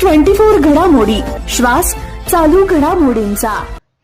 News 24 घडामोडी, श्वास चालू घडामोडींचा।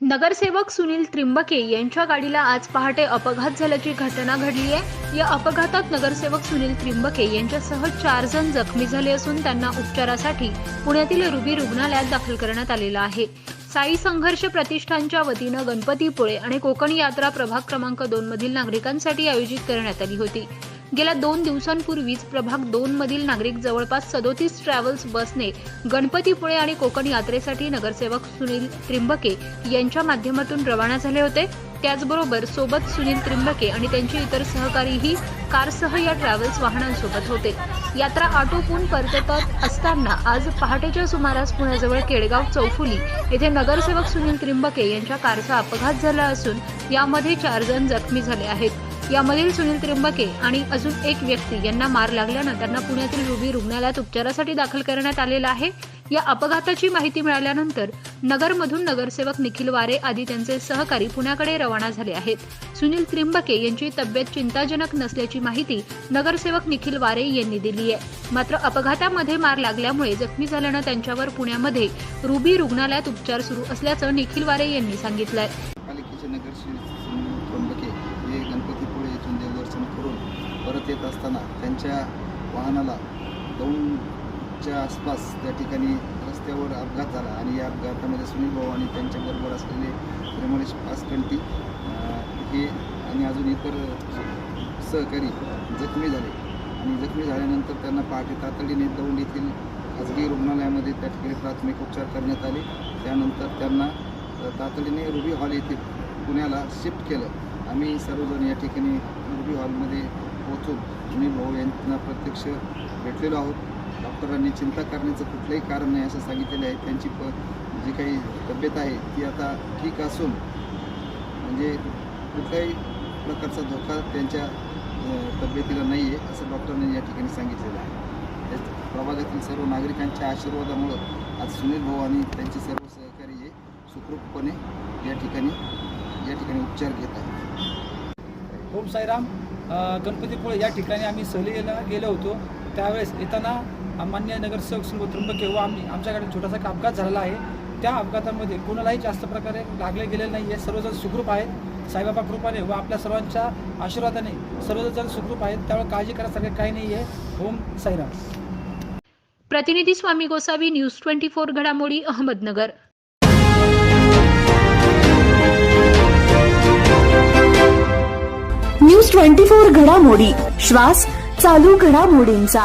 नगरसेवक सुनील त्रिंबके यांच्या गाडीला आज पहाटे अपघात झाल्याची घटना घडली आहे। या अपघातात नगरसेवक सुनील त्रिंबके यांच्यासह 4 जण जखमी झाले असून त्यांना उपचारासाठी पुण्यातील रुबी रुग्णालयात दाखल करण्यात आलेलं आहे। साई संघर्ष प्रतिष्ठानच्या वतीनं गणपतीपुळे आणि कोकण यात्रा प्रभाग क्रमांक 2 मधील नागरिकांसाठी आयोजित करण्यात आली होती। गेल्या 2 दिवसांपूर्वीच प्रभाग 2 मधील नागरिक जवळपास 37 ट्रॅव्हल्स बसने गणपतीपुळे आणि कोकण यात्रेसाठी नगरसेवक सुनील त्रिंबके यांच्या माध्यमातून रवाना झाले होते। त्याचबरोबर सोबत सुनील त्रिंबके आणि त्यांचे इतर सहकारीही कारसह या ट्रॅव्हल्स वाहनांसोबत होते। यात्रा आटोपून परतत असताना आज पहाटेच्या सुमारास पुण्याजवळ केडगाव चौफुली येथे नगरसेवक सुनील त्रिंबके यांच्या कारचा अपघात झाला असून यामध्ये 4 जण जखमी झाले आहेत। यामधील सुनील त्रिंबके आणि अजून एक व्यक्ती यांना मार लागल्यानं त्यांना पुण्यातील रुबी रुग्णालयात उपचारासाठी दाखल करण्यात आलेलं आहे। या अपघाताची माहिती मिळाल्यानंतर नगरमधून नगरसेवक निखिल वारे आदी त्यांचे सहकारी पुण्याकडे रवाना झाले आहेत। सुनील त्रिंबके यांची तब्येत चिंताजनक नसल्याची माहिती नगरसेवक निखिल वारे यांनी दिली आहे। मात्र अपघातामध्ये मार लागल्यामुळे जखमी झाल्यानं त्यांच्यावर पुण्यामध्ये रुबी रुग्णालयात उपचार सुरू असल्याचं निखिल वारे यांनी सांगितलंय। गणपतीपुळे येथून देवदर्शन करून परत येत असताना त्यांच्या वाहनाला दौंडच्या आसपास त्या ठिकाणी रस्त्यावर अपघात झाला आणि या अपघातामध्ये सुनील भाऊ आणि त्यांच्याबरोबर असलेले प्रेमळेश पासकंटी हे आणि अजून इतर सहकारी जखमी झाले आणि जखमी झाल्यानंतर त्यांना पहाटे तातडीने दौंड येथील खाजगी रुग्णालयामध्ये त्या ठिकाणी प्राथमिक उपचार करण्यात आले। त्यानंतर त्यांना तातडीने रुबी हॉल येथे पुण्याला शिफ्ट केलं। आम्ही सर्वजण या ठिकाणी रुबी हॉलमध्ये पोहोचून सुनील भाऊ यांना प्रत्यक्ष भेटलेलो आहोत। डॉक्टरांनी चिंता करण्याचं कुठलंही कारण नाही असं सांगितलेलं आहे। त्यांची जी काही तब्येत आहे ती आता ठीक असून म्हणजे कुठल्याही प्रकारचा धोका त्यांच्या तब्येतीला नाही आहे असं डॉक्टरांनी या ठिकाणी सांगितलेलं आहे। प्रभागातील सर्व नागरिकांच्या आशीर्वादामुळं आज सुनील भाऊ आणि त्यांचे सर्व सहकारी हे सुखरूपपणे या ठिकाणी उपचार घेत आहेत। ओम साईराम। गणपतीपुळे या ठिकाणी आम्ही सहलीला गेलो होतो। त्यावेळेस येताना मान्य नगरसेवक सुनील त्रिंबके व आमच्याकडे छोटासा अपघात झालेला आहे। त्या अपघातामध्ये कोणालाही जास्त प्रकारे लागले गेलेले नाही आहे। सर्वजण सुखरूप आहेत। साईबाबा कृपाने व आपल्या सर्वांच्या आशीर्वादाने सर्वजण सुखरूप आहेत। त्यामुळे काळजी करण्यासारखे काही नाही आहे। ओम साईराम। प्रतिनिधी स्वामी गोसावी, न्यूज 24 घडामोडी, अहमदनगर। न्यूज 24 घडामोडी, श्वास चालू घडामोडींचा।